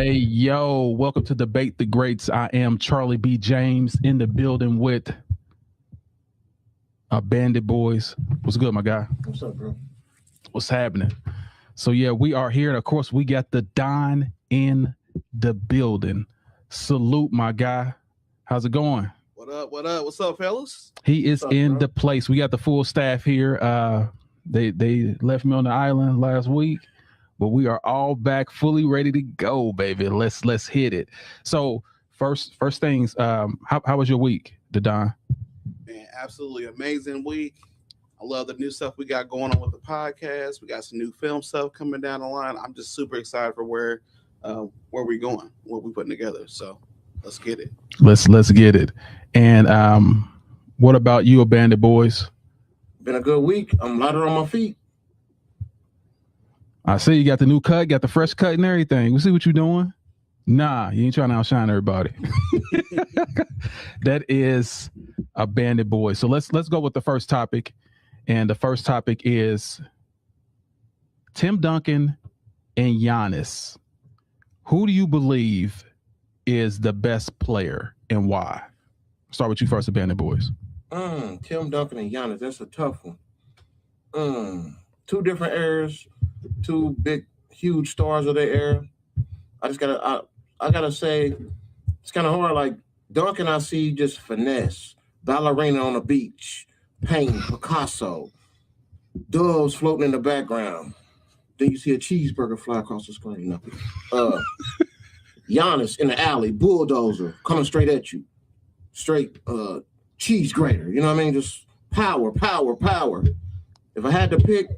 Hey, yo, welcome to Debate the Greats. I am Charlie B. James in the building with Bandit Boys. What's good, my guy? What's up, bro? What's happening? So, yeah, we are here. And of course, we got the Don in the building. Salute, my guy. How's it going? What up? What up? What's up, fellas? He is What's up, in bro? the place. We got the full staff here. They left me on the island last week, but we are all back, fully ready to go, baby. Let's hit it. So first things, how was your week, Don? Man, absolutely amazing week. I love the new stuff we got going on with the podcast. We got some new film stuff coming down the line. I'm just super excited for where we're going, what we're putting together. So let's get it. Let's get it. And what about you, Bandit Boys? Been a good week. I'm lighter on my feet. I see you got the new cut, got the fresh cut and everything. We see what you're doing. Nah, you ain't trying to outshine everybody. That is a Bandit Boy. So let's go with the first topic. And the first topic is Tim Duncan and Giannis. Who do you believe is the best player and why? Start with you first, Bandit Boys. Tim Duncan and Giannis. That's a tough one. Two different eras, two big, huge stars of their era. I gotta say, it's kind of hard. Like Duncan, I see just finesse, ballerina on the beach, painting, Picasso, doves floating in the background. Then you see a cheeseburger fly across the screen. Giannis in the alley, bulldozer coming straight at you, straight cheese grater. You know what I mean? Just power. If I had to pick,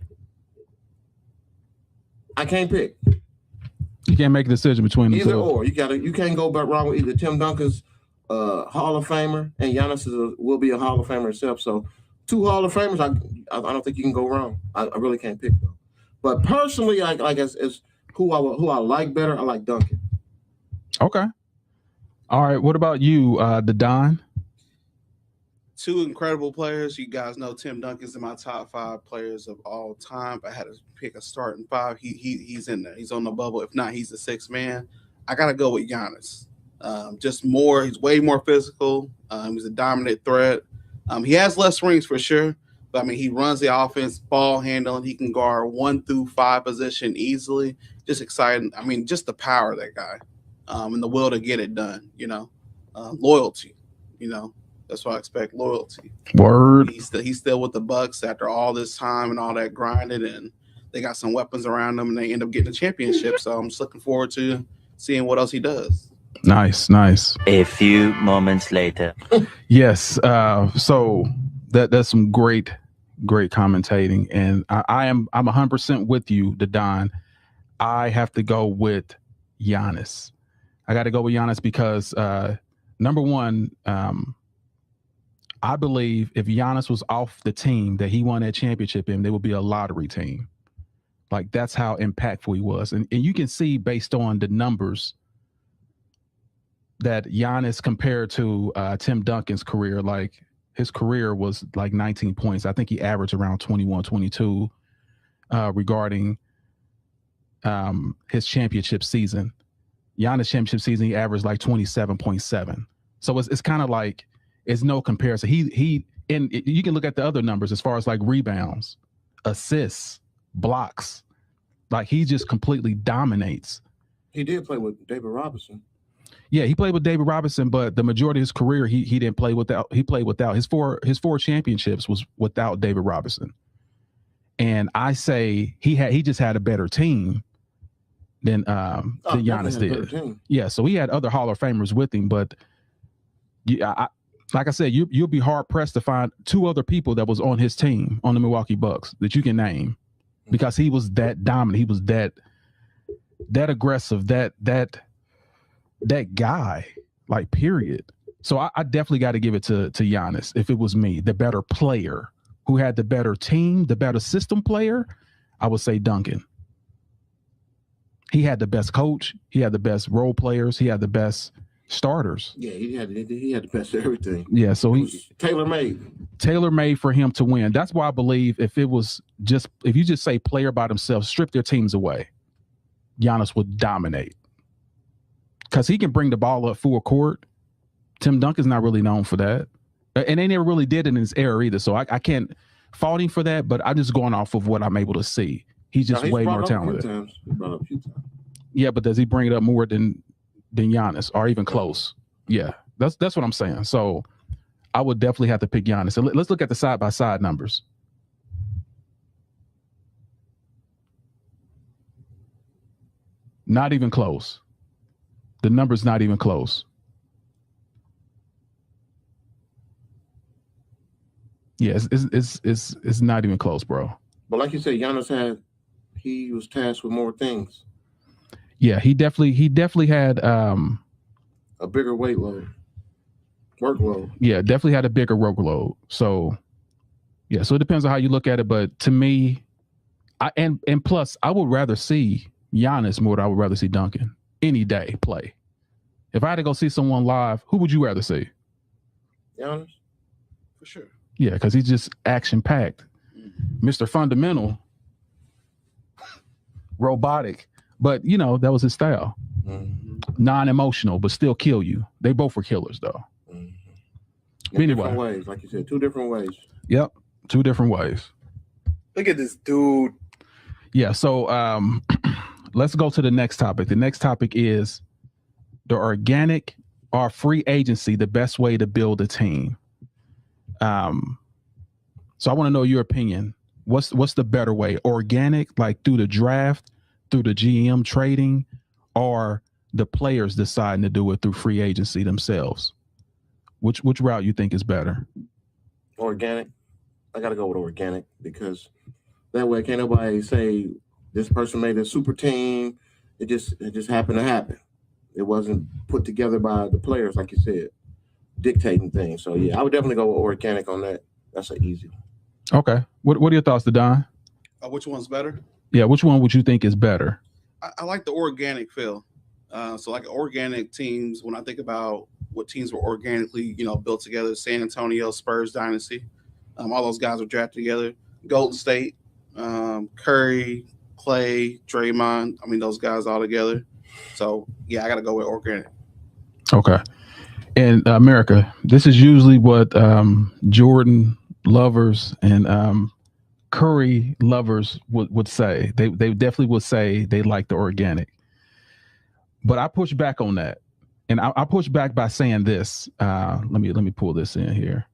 I can't pick. You can't make a decision between the Either two. or. You can't go back wrong with either. Tim Duncan's Hall of Famer and Giannis will be a Hall of Famer himself. So two Hall of Famers, I don't think you can go wrong. I really can't pick though. But personally, as who I like better, I like Duncan. Okay. All right. What about you, the Don? Two incredible players. You guys know Tim Duncan's in my top 5 players of all time. If I had to pick a starting 5, he's in there. He's on the bubble. If not, he's the 6th man. I gotta go with Giannis. He's way more physical. He's a dominant threat. He has less rings for sure, but I mean he runs the offense, ball handling. He can guard 1 through 5 position easily. Just exciting. I mean, just the power of that guy, and the will to get it done. Loyalty. That's what I expect. Loyalty. Word. He's still with the Bucks after all this time and all that grinding, and they got some weapons around them, and they end up getting a championship. So I'm just looking forward to seeing what else he does. Nice. A few moments later. Yes. So that's some great commentating, and I'm 100% with you, the Don. I have to go with Giannis. I got to go with Giannis because number one, I believe if Giannis was off the team that he won that championship in, there would be a lottery team. Like that's how impactful he was. And you can see based on the numbers that Giannis compared to Tim Duncan's career, like his career was like 19 points. I think he averaged around 21, 22 regarding his championship season. Giannis' championship season, he averaged like 27.7. So it's kind of like, it's no comparison. And you can look at the other numbers as far as like rebounds, assists, blocks. Like he just completely dominates. He did play with David Robinson. Yeah, he played with David Robinson, but the majority of his career he didn't play without. He played without his four championships was without David Robinson. And I say he just had a better team than Giannis did. Yeah, so he had other Hall of Famers with him, but like I said, you'll be hard pressed to find 2 other people that was on his team on the Milwaukee Bucks that you can name, because he was that dominant. He was that aggressive, that guy, like period. So I definitely got to give it to Giannis. If it was me, the better player who had the better team, the better system player, I would say Duncan. He had the best coach. He had the best role players. He had the best starters. Yeah, he had the best of everything. Yeah, so he tailor-made for him to win. That's why I believe if you just say player by themselves, strip their teams away, Giannis would dominate. because he can bring the ball up full court. Tim Duncan's not really known for that. And they never really did it in his era either. So I can't fault him for that, but I'm just going off of what I'm able to see. He's just way more talented. He brought up a few times. Yeah, but does he bring it up more than Giannis or even close? Yeah, that's what I'm saying. So I would definitely have to pick Giannis. So let's look at the side-by-side numbers. Not even close. The number's not even close. Yeah, it's not even close, bro. But like you said, he was tasked with more things. Yeah, he definitely had a bigger workload. Yeah, definitely had a bigger workload. So yeah, so it depends on how you look at it. But to me, and plus, I would rather see Giannis more than I would rather see Duncan any day play. If I had to go see someone live, who would you rather see? Giannis, for sure. Yeah, because he's just action-packed. Mr. Fundamental, robotic. But, that was his style. Non-emotional, but still kill you. They both were killers, though. Anyway. Different ways, like you said, 2 different ways. Yep, 2 different ways. Look at this dude. Yeah, so let's go to the next topic. The next topic is the organic or free agency, the best way to build a team. So I want to know your opinion. What's the better way? Organic, like through the draft, through the GM trading, or the players deciding to do it through free agency themselves? Which route you think is better? Organic. I got to go with organic because that way can't nobody say this person made a super team. It just happened to happen. It wasn't put together by the players, like you said, dictating things. So yeah, I would definitely go with organic on that. That's an easy one. Okay. What are your thoughts, Don? Which one's better? Yeah, which one would you think is better? I like the organic feel. So like organic teams, when I think about what teams were organically, built together, San Antonio, Spurs dynasty, all those guys were drafted together. Golden State, Curry, Clay, Draymond. I mean, those guys all together. So yeah, I got to go with organic. Okay. And America, this is usually what Jordan lovers and Curry lovers would say. They definitely would say they like the organic. But I push back on that. And I push back by saying this. Let me pull this in here.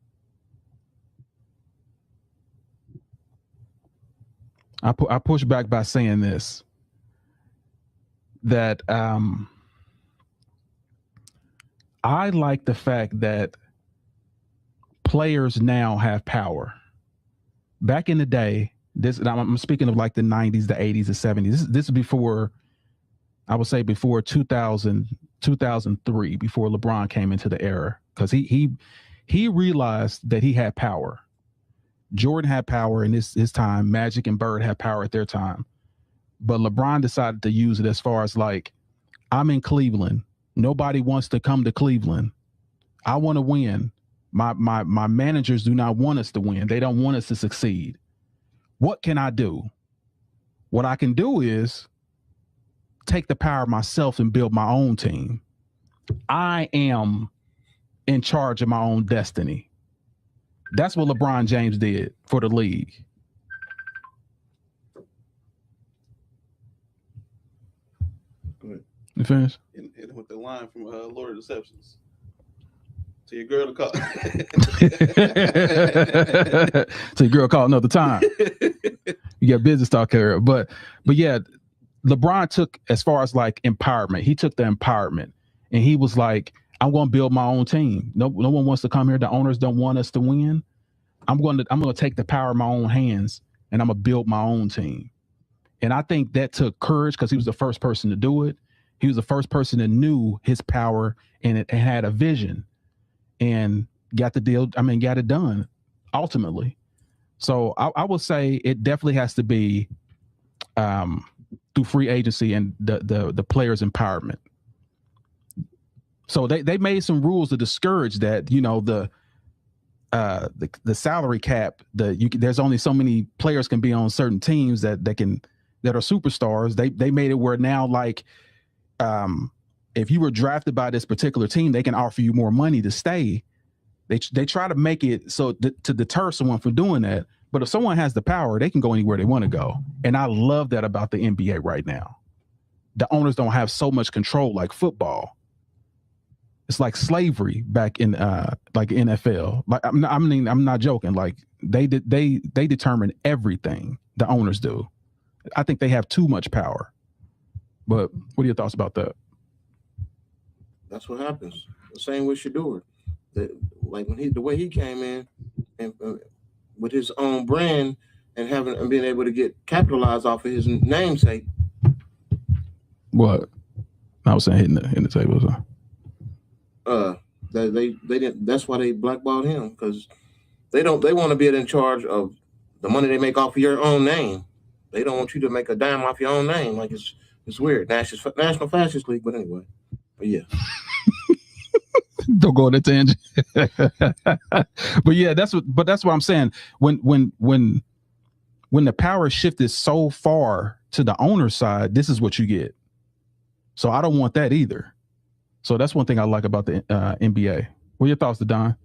I push back by saying this. That I like the fact that players now have power. Back in the day, I'm speaking of like the 90s, the 80s, the 70s. This is before, I would say before 2000, 2003, before LeBron came into the era, because he realized that he had power. Jordan had power in his time. Magic and Bird had power at their time. But LeBron decided to use it as far as like, I'm in Cleveland. Nobody wants to come to Cleveland. I want to win. My managers do not want us to win. They don't want us to succeed. What can I do? What I can do is take the power myself and build my own team. I am in charge of my own destiny. That's what LeBron James did for the league. Go ahead. You finished? And with the line from Lord of Deceptions. To your girl to call. To your girl call another time. You got business talk here. But yeah, LeBron took, as far as like empowerment, he took the empowerment and he was like, I'm going to build my own team. No one wants to come here. The owners don't want us to win. I'm going to take the power in my own hands and I'm going to build my own team. And I think that took courage because he was the first person to do it. He was the first person that knew his power and it had a vision and got the deal. I mean, got it done ultimately. So I will say it definitely has to be through free agency and the players' empowerment. So they made some rules to discourage that, you know, the salary cap, there's only so many players can be on certain teams that are superstars. They made it where now, like, if you were drafted by this particular team, they can offer you more money to stay. They try to make it so to deter someone from doing that. But if someone has the power, they can go anywhere they want to go. And I love that about the NBA right now. The owners don't have so much control like football. It's like slavery back in like NFL. Like I'm not joking. Like they determine everything. The owners do. I think they have too much power. But what are your thoughts about that? That's what happens. The same with Shador. Like when the way he came in and with his own brand and being able to get capitalized off of his namesake. What? I was saying hitting the table. So. They didn't. That's why they blackballed him, because they want to be in charge of the money they make off of your own name. They don't want you to make a dime off your own name. Like it's weird. National Fascist League, but anyway. But yeah. Don't go on a tangent. But yeah, that's what I'm saying. When the power shifted so far to the owner side, this is what you get. So I don't want that either. So that's one thing I like about the NBA. What are your thoughts, Don?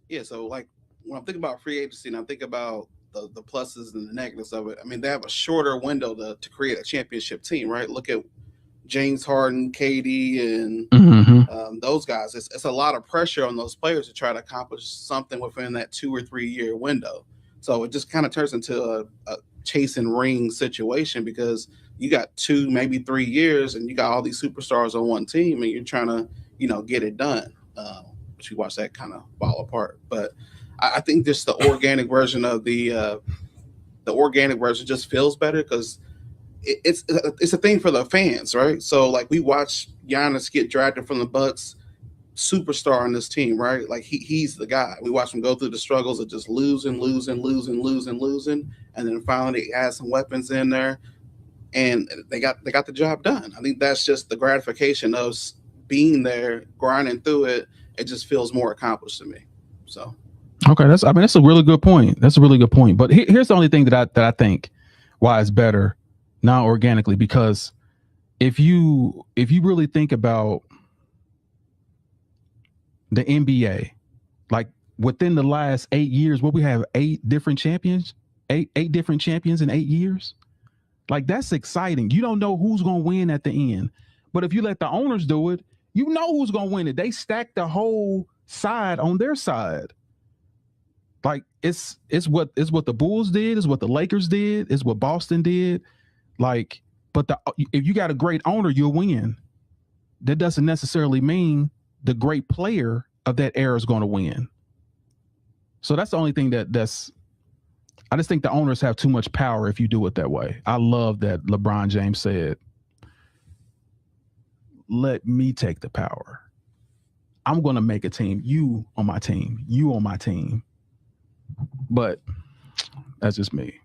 Yeah, so like when I'm thinking about free agency and I think about the pluses and the negatives of it, I mean, they have a shorter window to create a championship team, right? Look at James Harden, KD, and those guys. It's a lot of pressure on those players to try to accomplish something within that 2 or 3 year window. So it just kind of turns into a chase and ring situation, because you got 2, maybe 3 years, and you got all these superstars on one team, and you're trying to, get it done. But you watch that kind of fall apart. But I think just the organic version of the organic version just feels better, because it's a thing for the fans, right? So like we watch Giannis get drafted from the Bucks, superstar on this team, right? Like he's the guy. We watch him go through the struggles of just losing, and then finally he has some weapons in there, and they got the job done. I think that's just the gratification of being there, grinding through it. It just feels more accomplished to me. So okay, that's a really good point. That's a really good point. But here's the only thing that I think why it's better non-organically, because if you really think about the NBA, like within the last 8 years, we have 8 different champions, eight different champions in 8 years. Like that's exciting. You don't know who's going to win at the end, but if you let the owners do it, you know who's going to win it. They stack the whole side on their side. Like it's what the Bulls did, is what the Lakers did, is what Boston did. Like, but if you got a great owner, you'll win. That doesn't necessarily mean the great player of that era is going to win. So that's the only thing that's. I just think the owners have too much power if you do it that way. I love that LeBron James said, "Let me take the power. I'm going to make a team. You on my team. You on my team." But that's just me.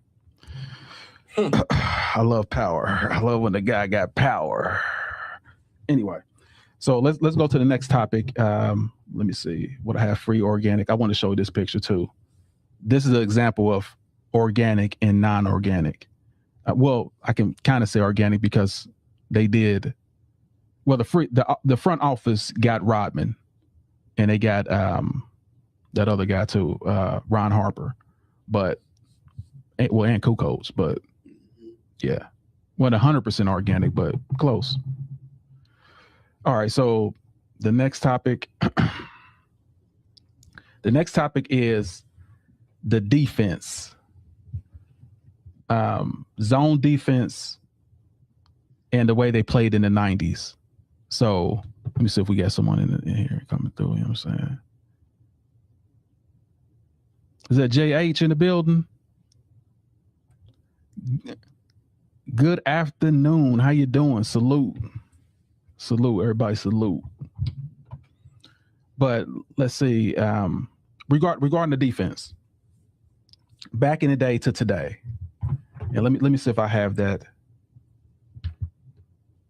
I love power. I love when the guy got power. Anyway, so let's go to the next topic. Let me see what I have. Free organic. I want to show you this picture too. This is an example of organic and non-organic. Well, I can kind of say organic because they did. Well, the front office got Rodman, and they got that other guy too, Ron Harper, and Kukoc, but yeah, wasn't 100% organic, but close. All right, so the next topic. The next topic is the defense, zone defense, and the way they played in the 90s. So let me see if we got someone in here coming through. You know what I'm saying? Is that JH in the building? Good afternoon. How you doing? Salute. Everybody salute. But let's see. Regarding the defense, back in the day to today. Yeah, let me see if I have that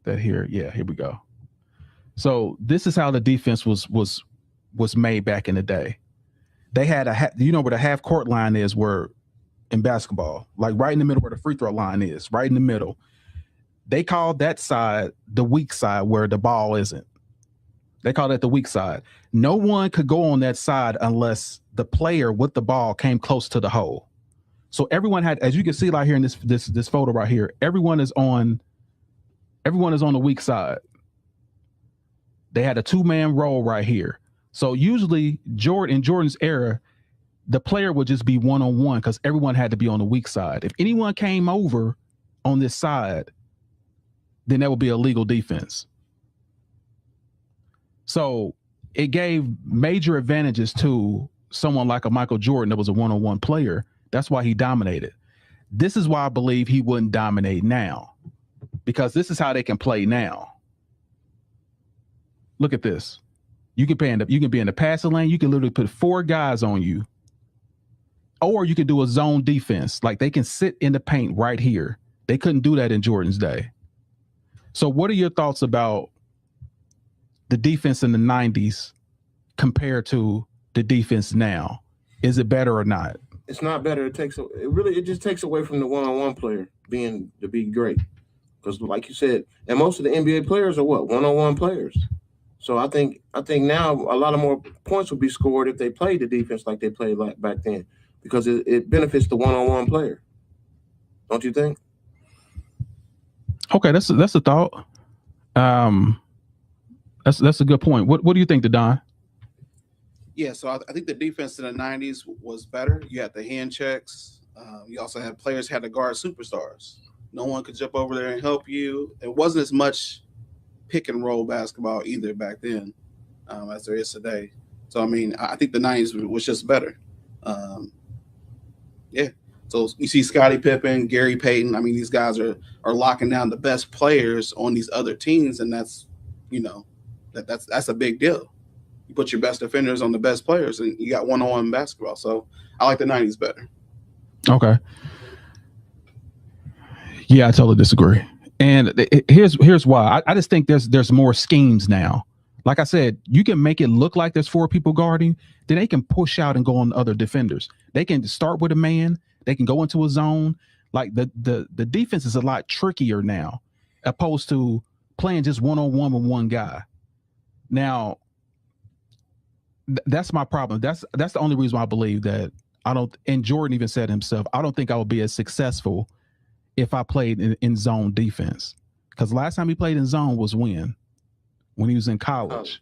here. Yeah, here we go. So this is how the defense was made back in the day. They had where the half court line is, where in basketball, like right in the middle where the free throw line is, right in the middle. They called that side the weak side, where the ball isn't. They call that the weak side. No one could go on that side unless the player with the ball came close to the hole. So everyone had, as you can see right here in this photo right here, everyone is on the weak side. They had a 2-man roll right here. So usually in Jordan's era, the player would just be one-on-one because everyone had to be on the weak side. If anyone came over on this side, then that would be a legal defense. So it gave major advantages to someone like a Michael Jordan that was a one-on-one player. That's why he dominated. This is why I believe he wouldn't dominate now, because this is how they can play now. Look at this. You can be in the passing lane. You can literally put 4 guys on you, or you can do a zone defense. Like they can sit in the paint right here. They couldn't do that in Jordan's day. So what are your thoughts about the defense in the 90s compared to the defense now? Is it better or not? It's not better. It just takes away from the one-on-one player to be great. Because like you said, and most of the NBA players are what? One-on-one players. So I think now a lot of more points will be scored if they play the defense like they played back then, because it benefits the one-on-one player. Don't you think? Okay, that's a thought. That's a good point. What do you think, Don? Yeah, so I think the defense in the 90s was better. You had the hand checks. You also had players had to guard superstars. No one could jump over there and help you. It wasn't as much pick and roll basketball either back then as there is today. So, I mean, I think the 90s was just better. Yeah. So you see Scottie Pippen, Gary Payton. I mean, these guys are locking down the best players on these other teams, and that's a big deal. You put your best defenders on the best players, and you got one-on-one basketball. So I like the 90s better. Okay. Yeah, I totally disagree. And here's why. I just think there's more schemes now. Like I said, you can make it look like there's 4 people guarding, then they can push out and go on other defenders. They can start with a man, they can go into a zone. Like the defense is a lot trickier now, opposed to playing just one-on-one with one guy. Now, that's my problem. That's the only reason why I believe that I don't, and Jordan even said himself, I don't think I would be as successful if I played in zone defense. Because last time he played in zone was when he was in college.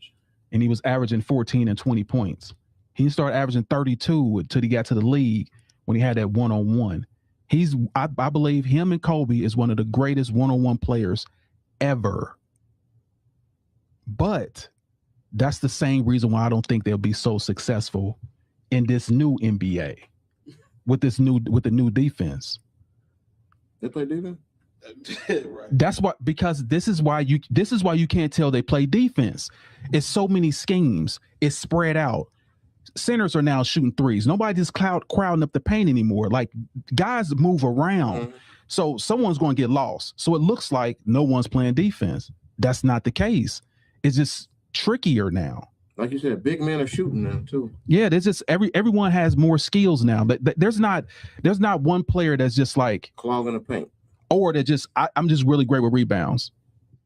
And he was averaging 14 and 20 points. He started averaging 32 until he got to the league when he had that one-on-one. I believe him and Kobe is one of the greatest one-on-one players ever. But that's the same reason why I don't think they'll be so successful in this new NBA with the new defense. They play defense? Right. That's what, because this is why you can't tell they play defense. It's so many schemes. It's spread out. Centers are now shooting threes. Nobody's crowding up the paint anymore. Like, guys move around. Mm-hmm. So someone's going to get lost. So it looks like no one's playing defense. That's not the case. It's just trickier now. Like you said, big men are shooting now too. Yeah, there's just everyone has more skills now. But there's not one player that's just like clogging the paint, or that just I'm just really great with rebounds.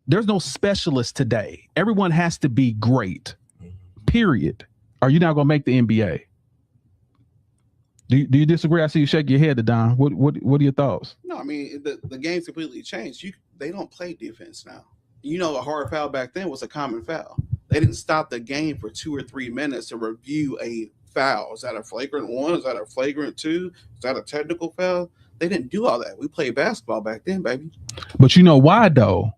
There's no specialist today. Everyone has to be great. Period. Are you not going to make the NBA? Do you disagree? I see you shake your head, Don. What are your thoughts? No, I mean the game's completely changed. They don't play defense now. You know, a hard foul back then was a common foul. They didn't stop the game for 2 or 3 minutes to review a foul. Is that a flagrant 1? Is that a flagrant 2? Is that a technical foul? They didn't do all that. We played basketball back then, baby. But you know why though?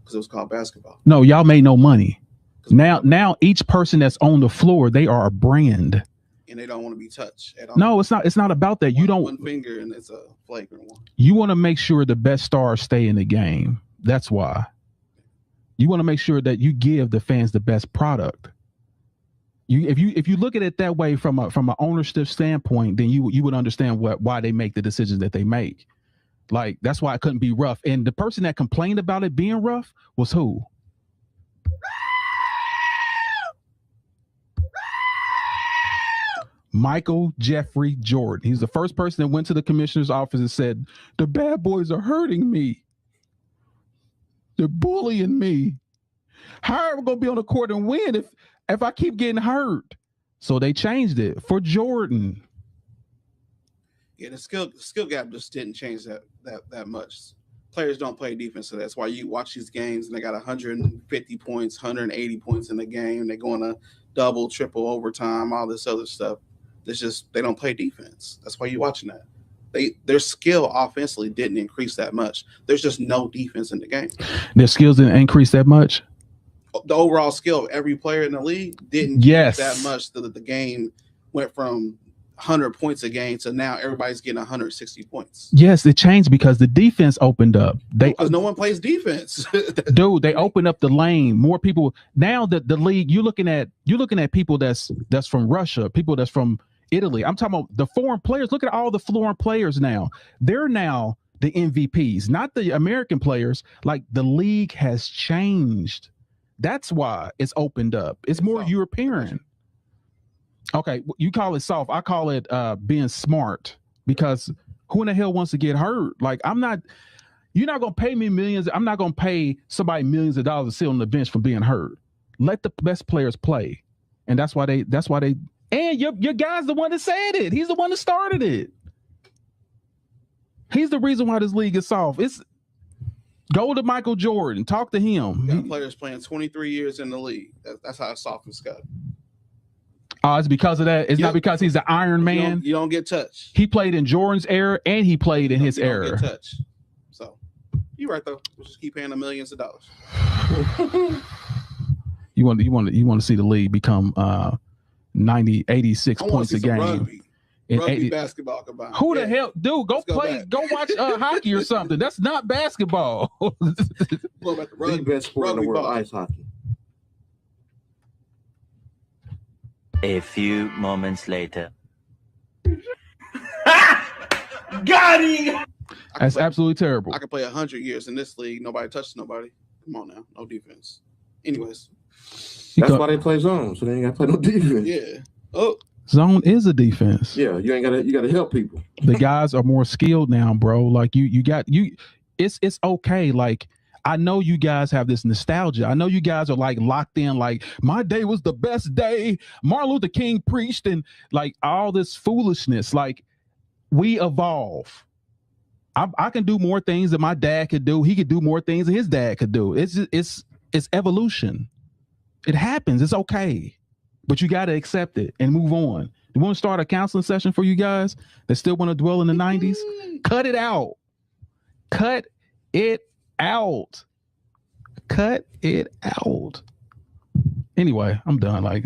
Because it was called basketball. No, y'all made no money. Now each person that's on the floor, they are a brand. And they don't want to be touched at all. No, it's not about that. You don't one finger and it's a flagrant 1. You want to make sure the best stars stay in the game. That's why. You want to make sure that you give the fans the best product. If you look at it that way from an ownership standpoint, then you would understand why they make the decisions that they make. Like, that's why it couldn't be rough. And the person that complained about it being rough was who? Michael Jeffrey Jordan. He's the first person that went to the commissioner's office and said, the bad boys are hurting me. They're bullying me. How am I gonna be on the court and win if I keep getting hurt? So they changed it for Jordan. Yeah, the skill gap just didn't change that much. Players don't play defense, so that's why you watch these games and they got 150 points, 180 points in the game. They're going to double, triple overtime, all this other stuff. It's just they don't play defense. That's why you're watching that. Their skill offensively didn't increase that much. There's just no defense in the game. Their skills didn't increase that much. The overall skill of every player in the league didn't change that much. The game went from 100 points a game to now everybody's getting 160 points. Yes, it changed because the defense opened up. Because no one plays defense. Dude, they opened up the lane. More people now that the league. You're looking at people that's from Russia, people that's from Italy. I'm talking about the foreign players. Look at all the foreign players now. They're now the MVPs, not the American players. Like the league has changed. That's why it's opened up. It's more European. Okay, you call it soft. I call it being smart, because who in the hell wants to get hurt? Like you're not going to pay me millions. I'm not going to pay somebody millions of dollars to sit on the bench for being hurt. Let the best players play. And that's why they, and your guy's the one that said it. He's the one that started it. He's the reason why this league is soft. Go to Michael Jordan, talk to him. You got players playing 23 years in the league. That's how soft it's got. Oh, it's because of that. It's not because he's the Iron Man. You don't get touched. He played in Jordan's era and he played in his era. Don't get touched. So you're right though. We'll just keep paying them millions of dollars. You want to see the league become 86 points a game. Rugby basketball combined. Who the hell, dude? Go watch hockey or something. That's not basketball. What about the rugby? The best sport in the world, ice hockey. A few moments later. Got him! That's absolutely terrible. I could play 100 years in this league. Nobody touches nobody. Come on now. No defense. Anyways. That's why they play zone. So they ain't got to play no defense. Yeah. Oh. Zone is a defense. Yeah, you got to help people. The guys are more skilled now, bro. Like it's okay. Like, I know you guys have this nostalgia. I know you guys are like locked in, like my day was the best day. Martin Luther King preached and like all this foolishness. Like we evolve. I can do more things than my dad could do. He could do more things than his dad could do. It's evolution. It happens. It's okay. But you got to accept it and move on. You want to start a counseling session for you guys that still want to dwell in the 90s? Cut it out. Cut it out. Cut it out. Anyway, I'm done. Like,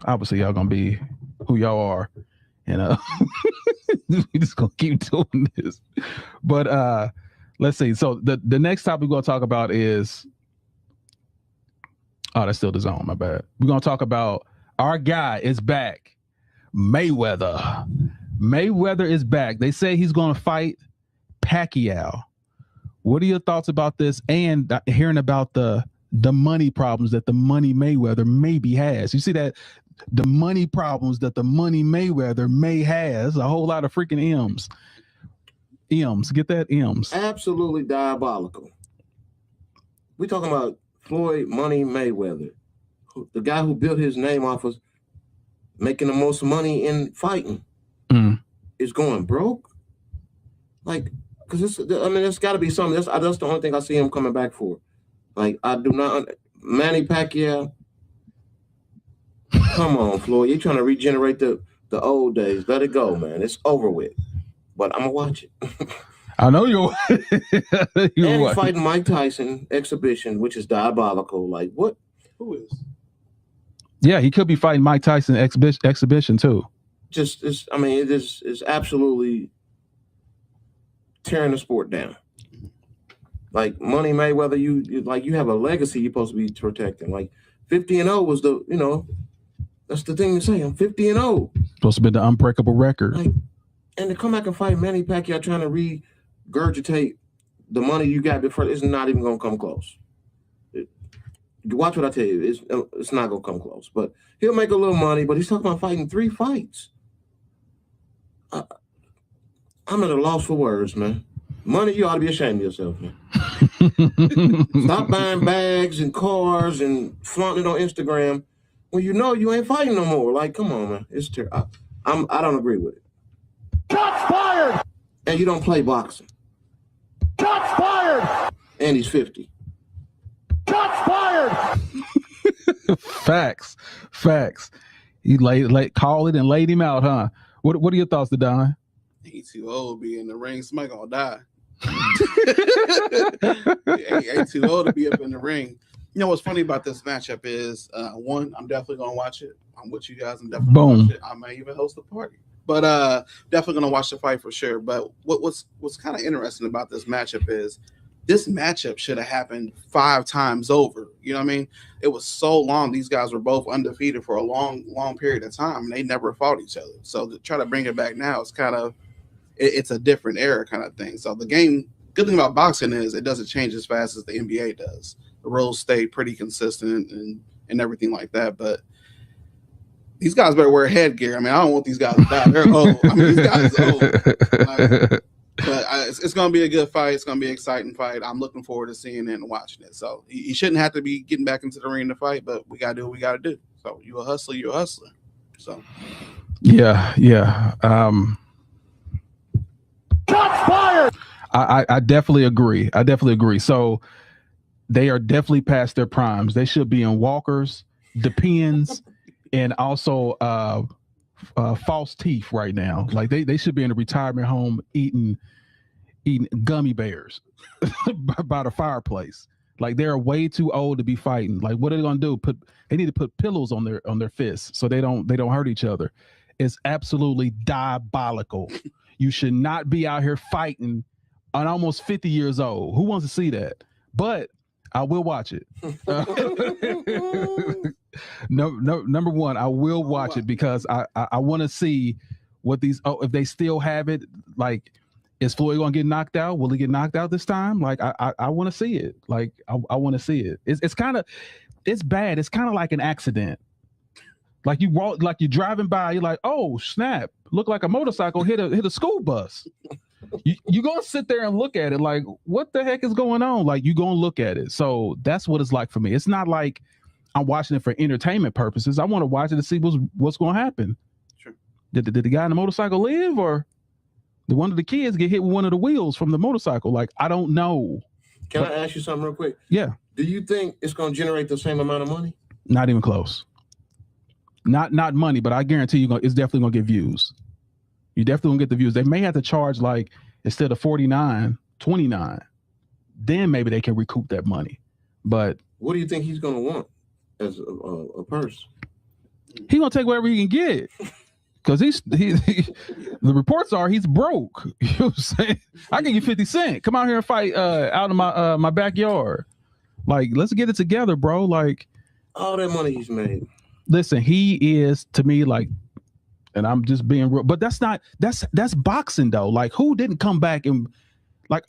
obviously, y'all gonna be who y'all are, and we just gonna keep doing this. But let's see. So the next topic we're gonna talk about is that's still the zone. My bad. We're gonna talk about our guy is back, Mayweather. Mayweather is back. They say he's gonna fight Pacquiao. What are your thoughts about this and hearing about the money problems that the Money Mayweather maybe has? You see that the money problems that the Money Mayweather may has a whole lot of freaking M's. Get that M's. Absolutely diabolical. We're talking about Floyd Money Mayweather, the guy who built his name off of making the most money in fighting, is going broke. Like, because there's got to be something. That's the only thing I see him coming back for. Like, I do not. Manny Pacquiao. Come on, Floyd. You're trying to regenerate the old days. Let it go, man. It's over with. But I'm gonna watch it. I know you're. And he's fighting Mike Tyson exhibition, which is diabolical. Like, what? Who is? Yeah, he could be fighting Mike Tyson exhibition too. It is absolutely tearing the sport down. Like Money Mayweather, you have a legacy you're supposed to be protecting. Like 50-0 was that's the thing to say. I'm 50-0. Supposed to be the unbreakable record. Like, and to come back and fight Manny Pacquiao trying to regurgitate the money you got before, it's not even gonna come close. Watch what I tell you. It's not gonna come close. But he'll make a little money. But he's talking about fighting 3 fights. I'm at a loss for words, man. Money, you ought to be ashamed of yourself, man. Stop buying bags and cars and flaunting it on Instagram when you know you ain't fighting no more. Like, come on, man. It's terrible. I don't agree with it. Shots fired! And you don't play boxing. Shots fired! And he's 50. Shots fired! Facts. He called it and laid him out, huh? What are your thoughts, Don? He too old to be in the ring. Somebody gonna die. Ain't too old to be up in the ring. You know what's funny about this matchup is one, I'm definitely gonna watch it. I'm with you guys. I'm definitely gonna watch it. I might even host a party. But definitely gonna watch the fight for sure. But what's kind of interesting about this matchup is this matchup should have happened 5 times over. You know what I mean? It was so long. These guys were both undefeated for a long period of time, and they never fought each other. So to try to bring it back now, it's kind of it's a different era kind of thing. So the game, good thing about boxing is it doesn't change as fast as the NBA does. The rules stay pretty consistent and everything like that. But these guys better wear headgear. I mean, I don't want these guys to die. They're old. I mean, these guys are old. But it's going to be a good fight. It's going to be an exciting fight. I'm looking forward to seeing it and watching it. So you shouldn't have to be getting back into the ring to fight, but we got to do what we got to do. So you're a hustler. So yeah. Shots fired! I definitely agree. So they are definitely past their primes. They should be in walkers, depends, and also false teeth right now. Like they should be in a retirement home eating gummy bears by the fireplace. Like they're way too old to be fighting. Like what are they gonna do? They need to put pillows on their fists so they don't hurt each other. It's absolutely diabolical. You should not be out here fighting on almost 50 years old. Who wants to see that? But I will watch it. Number one, I will watch it because I want to see what these. Oh, if they still have it, like, is Floyd gonna get knocked out? Will he get knocked out this time? Like, I want to see it. Like, I want to see it. It's kind of, it's bad. It's kind of like an accident. Like you walk, like you're driving by, you're like, oh snap! Look like a motorcycle hit a school bus. You're gonna sit there and look at it like, what the heck is going on? Like you're gonna look at it. So that's what it's like for me. It's not like I'm watching it for entertainment purposes. I want to watch it to see what's going to happen. Sure. Did the guy in the motorcycle live, or did one of the kids get hit with one of the wheels from the motorcycle? Like I don't know. Can I ask you something real quick? Yeah. Do you think it's going to generate the same amount of money? Not even close. Not money, but I guarantee it's definitely gonna get views. You definitely gonna get the views. They may have to charge like instead of $49, $29. Then maybe they can recoup that money. But what do you think he's gonna want as a purse? He's gonna take whatever he can get. Because the reports are he's broke. You know what I'm saying? I can get 50 cents. Come out here and fight out in my backyard. Like, let's get it together, bro. Like all that money he's made. Listen, he is to me like, and I'm just being real, but that's boxing though. Like who didn't come back and like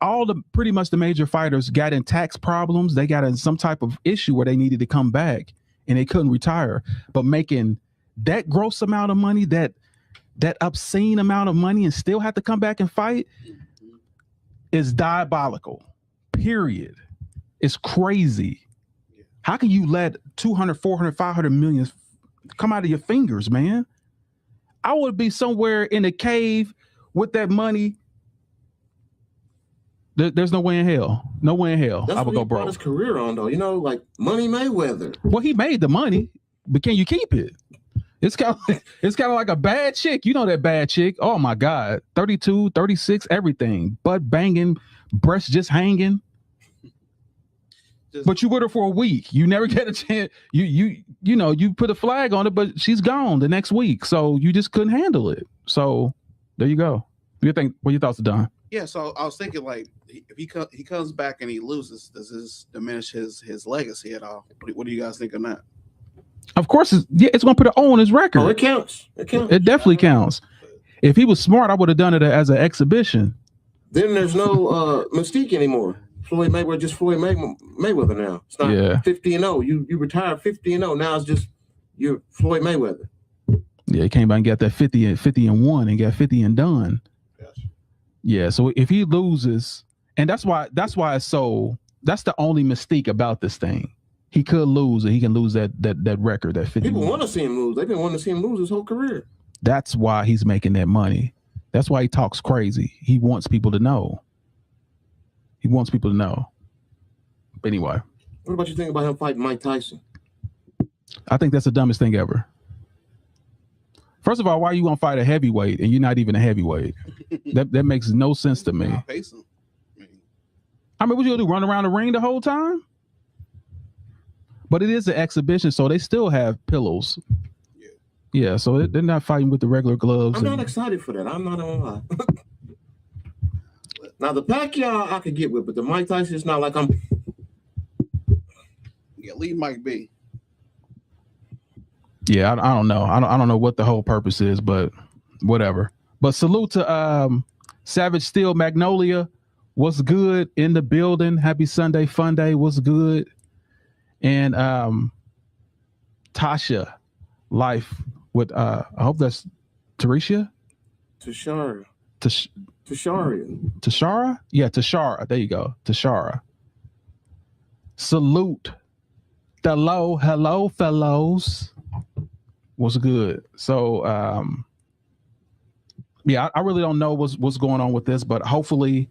pretty much the major fighters got in tax problems. They got in some type of issue where they needed to come back and they couldn't retire. But making that gross amount of money, that obscene amount of money and still have to come back and fight is diabolical, period. It's crazy. How can you let 200, 400, 500 million come out of your fingers, man? I would be somewhere in a cave with that money. There's no way in hell. No way in hell. That's I would what go he brought broke. his career on, though. You know, like Money Mayweather. Well, he made the money, but can you keep it? It's kind of like a bad chick. You know that bad chick. Oh my God. 32, 36, everything. Butt banging, breasts just hanging. But you with her for a week. You never get a chance. You put a flag on it, but she's gone the next week. So you just couldn't handle it. So there you go. What your thoughts are, Don? Yeah, so I was thinking, like, if he comes back and he loses, does this diminish his legacy at all? What do you guys think on that? Of course, it's going to put an O on his record. Oh, it counts. It definitely counts. If he was smart, I would have done it as an exhibition. Then there's no mystique anymore. Floyd Mayweather, just Floyd Mayweather now. It's not 50-0. You retired 50-0. Now it's just you're Floyd Mayweather. Yeah, he came by and got that 50 and 1 and got 50 and done. Gotcha. Yeah, so if he loses And that's why it's so. That's the only mystique about this thing. He could lose, and he can lose that record, that 50. People want to see him lose. They've been wanting to see him lose his whole career. That's why he's making that money. That's why he talks crazy. He wants people to know. But anyway. What about you think about him fighting Mike Tyson? I think that's the dumbest thing ever. First of all, why are you gonna fight a heavyweight and you're not even a heavyweight? that makes no sense to me. I mean, what you gonna do? Run around the ring the whole time? But it is an exhibition, so they still have pillows. Yeah, so they're not fighting with the regular gloves. I'm not excited for that. I'm not gonna lie. Now the Pacquiao I could get with, but the Mike Tyson is not like I'm. Yeah, leave Mike be. Yeah, I don't know. I don't know what the whole purpose is, but whatever. But salute to Savage Steel Magnolia. What's good in the building? Happy Sunday Fun Day. What's good? And Tasha Life with I hope that's Tarisha? Tashara. Tashara? Yeah, Tashara. There you go. Tashara. Salute. Hello, fellows. What's good? So yeah, I really don't know what's going on with this, but hopefully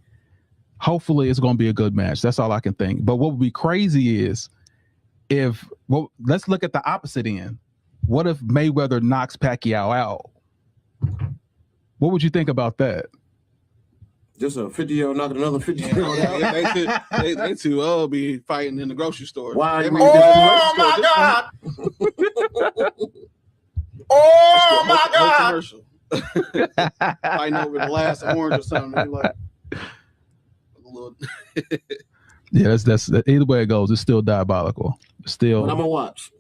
it's going to be a good match. That's all I can think. But what would be crazy is let's look at the opposite end. What if Mayweather knocks Pacquiao out? What would you think about that? Just a 50-year-old knocking another 50-year-old out. They too old be fighting in the grocery store. Why? Oh my God! Oh my God! Commercial. Fighting over the last orange or something. Like a little. Yeah, that's either way it goes. It's still diabolical. Still, But I'm gonna watch.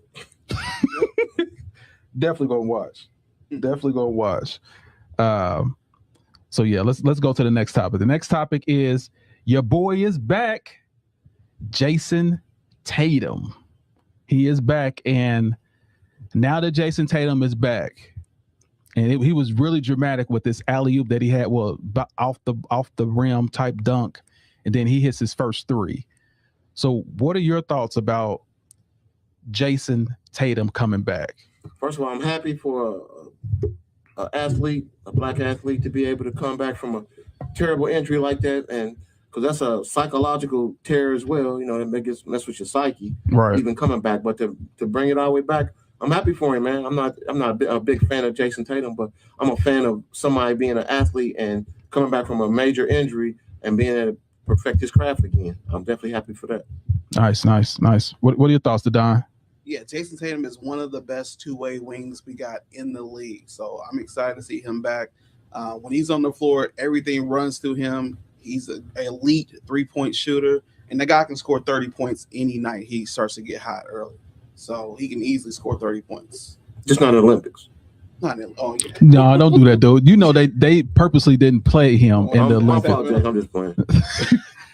Definitely gonna watch. So yeah, let's go to the next topic. The next topic is your boy is back, Jason Tatum. He is back, and now that Jason Tatum is back, and he was really dramatic with this alley-oop that he had, off the rim type dunk, and then he hits his first three. So what are your thoughts about Jason Tatum coming back? First of all, I'm happy for a black athlete, to be able to come back from a terrible injury like that, and because that's a psychological tear as well. You know, that mess with your psyche, right? Even coming back, but to bring it all the way back, I'm happy for him, man. I'm not a big fan of Jason Tatum, but I'm a fan of somebody being an athlete and coming back from a major injury and being able to perfect his craft again. I'm definitely happy for that. Nice. What are your thoughts, Don? Yeah, Jason Tatum is one of the best two-way wings we got in the league. So I'm excited to see him back. When he's on the floor, everything runs through him. He's an elite three-point shooter, and the guy can score 30 points any night he starts to get hot early. So he can easily score 30 points. Just not in the Olympics. Not in, oh yeah. No, don't do that, dude. You know they purposely didn't play him in the Olympics. I'm just playing.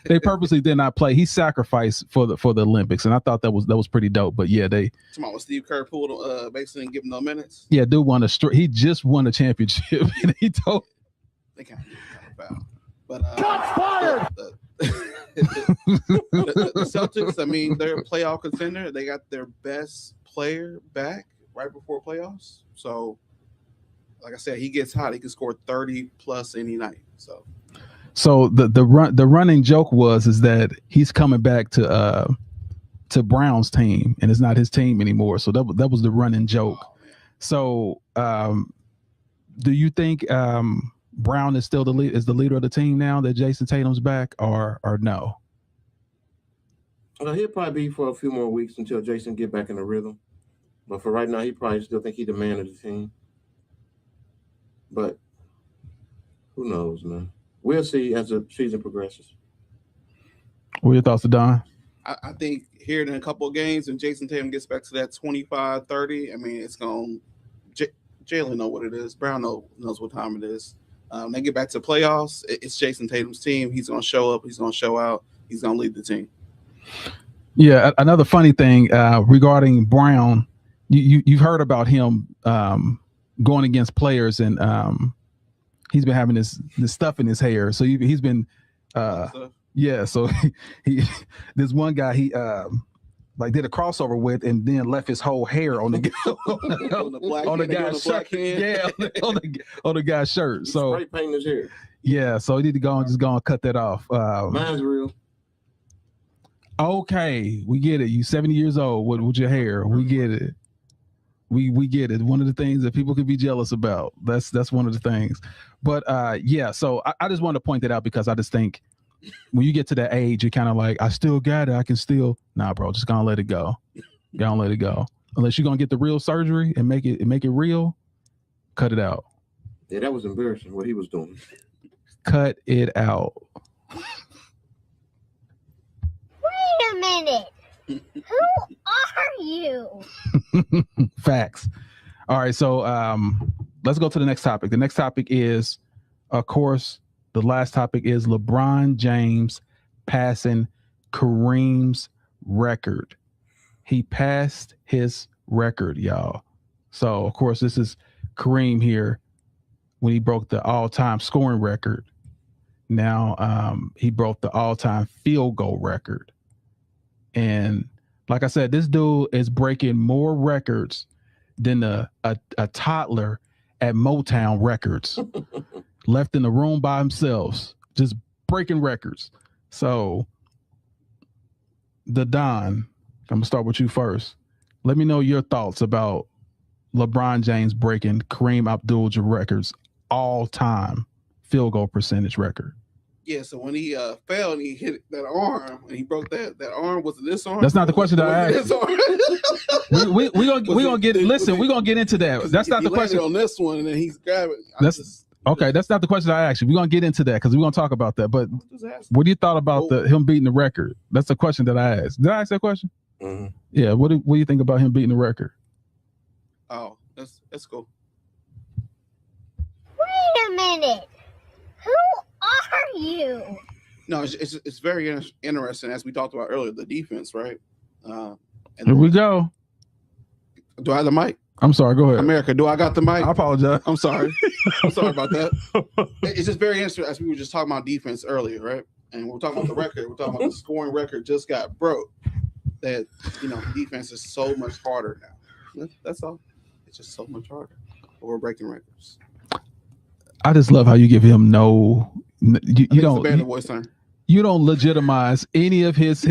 They purposely did not play. He sacrificed for the Olympics, and I thought that was pretty dope. But yeah, Come on, when Steve Kerr pulled basically and give him no minutes. Yeah, dude won he just won a championship, and he told they kind of foul. But Shots fired! The Celtics, I mean, they're a playoff contender. They got their best player back right before playoffs. So, like I said, he gets hot. He can score 30 plus any night. So the running joke is that he's coming back to Brown's team, and it's not his team anymore. So that was the running joke. So do you think Brown is still the leader of the team now that Jason Tatum's back, or no? Well, he'll probably be for a few more weeks until Jason get back in the rhythm. But for right now, he probably still think he's the man of the team. But who knows, man? We'll see as the season progresses. What are your thoughts, Don? I think here in a couple of games, when Jason Tatum gets back to that 25, 30, I mean, it's going to Jalen know what it is. Brown knows what time it is. They get back to playoffs, it's Jason Tatum's team. He's going to show up. He's going to show out. He's going to lead the team. Yeah, another funny thing regarding Brown, you've heard about him going against players, and he's been having this stuff in his hair. So he's been Yeah, so he this one guy he like did a crossover with and then left his whole hair on the on the guy's shirt. Yeah, on the guy's shirt. So spray painting his hair. Yeah, so you need to go and just go and cut that off. Mine's real. Okay, we get it. You 70 years old with your hair. We get it. We get it. One of the things that people could be jealous about. That's one of the things. But yeah, so I just wanted to point that out because I just think when you get to that age, you're kind of like, I still got it. I can still. Nah, bro, just gonna let it go. Gonna let it go. Unless you're gonna get the real surgery and make it real, cut it out. Yeah, that was embarrassing what he was doing. Cut it out. Wait a minute. Who are you? Facts. All right, so let's go to the next topic. The next topic is, of course, the last topic is LeBron James passing Kareem's record. He passed his record, y'all. So, of course, this is Kareem here when he broke the all-time scoring record. Now he broke the all-time field goal record. And like I said, this dude is breaking more records than a toddler at Motown Records, left in the room by himself, just breaking records. So, the Don, I'm going to start with you first. Let me know your thoughts about LeBron James breaking Kareem Abdul-Jabbar's all-time field goal percentage record. Yeah, so when he fell and he hit that arm, and he broke that arm, was it this arm? That's not the question that I asked. we gonna get listen. We're gonna get into that. That's not the question on this one, and then he's grabbing. Okay, that's not the question I asked you. We're gonna get into that because we're gonna talk about that. But what do you thought about him beating the record? That's the question that I asked. Did I ask that question? Mm-hmm. Yeah. What do you think about him beating the record? Oh, that's cool. Wait a minute. Who are you? No, it's very interesting, as we talked about earlier, the defense, right? Here we go. Do I have the mic? I'm sorry. Go ahead. America, do I got the mic? I apologize. I'm sorry. I'm sorry about that. It's just very interesting, as we were just talking about defense earlier, right? And we're talking about the record. We're talking about the scoring record just got broke. That, defense is so much harder now. That's all. It's just so much harder. But we're breaking records. I just love how you give him no. You don't. You don't legitimize any of his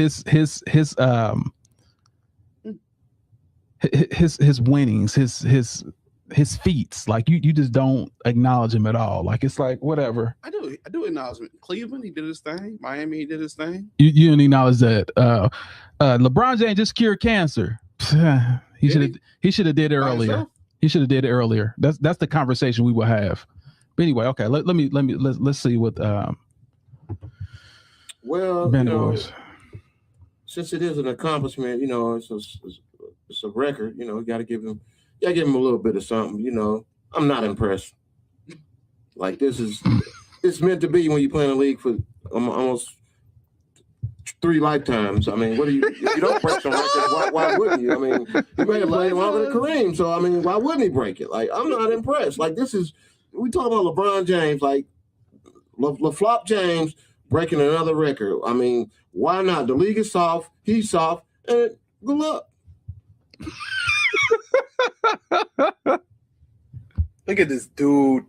winnings, his feats. Like you just don't acknowledge him at all. Like it's like whatever. I do acknowledge him. Cleveland, he did his thing. Miami, he did his thing. You don't acknowledge that. LeBron James just cured cancer. He should have did it earlier. He should have did it earlier. That's the conversation we will have. But anyway, okay. Let's see what. Well, since it is an accomplishment, it's a record. You got to give him a little bit of something. I'm not impressed. Like it's meant to be when you play in the league for almost 3 lifetimes. I mean, what do you don't break some records? Why wouldn't you? I mean, he may have played longer than Kareem, so I mean, why wouldn't he break it? Like, I'm not impressed. Like, we talk about LeBron James, like LaFlop James breaking another record. I mean, why not? The league is soft, he's soft, and good luck. Look at this dude.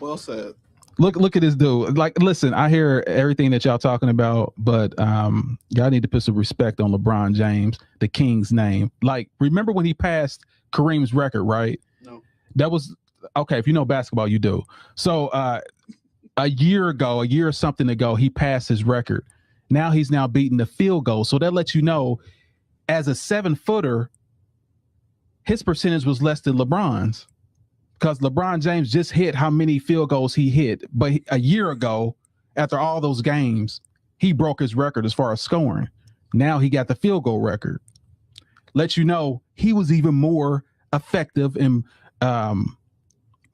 Well said. Look at this dude. Like, listen, I hear everything that y'all talking about, but y'all need to put some respect on LeBron James, the King's name. Like, remember when he passed Kareem's record, right? No. That was okay. If you know basketball, you do. So a year or something ago, he passed his record. Now he's beating the field goal. So that lets you know, as a 7-footer, his percentage was less than LeBron's. Because LeBron James just hit how many field goals he hit. But a year ago, after all those games, he broke his record as far as scoring. Now he got the field goal record. Let you know he was even more effective and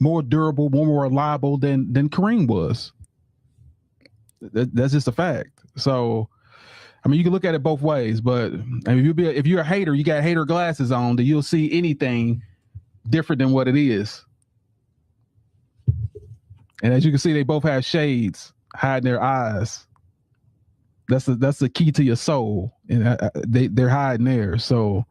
more durable, more reliable than Kareem was. That's just a fact. So, I mean, you can look at it both ways. But I mean, if you're a hater, you got hater glasses on, then you'll see anything different than what it is. And as you can see, they both have shades hiding their eyes. That's the key to your soul, and they're hiding there. So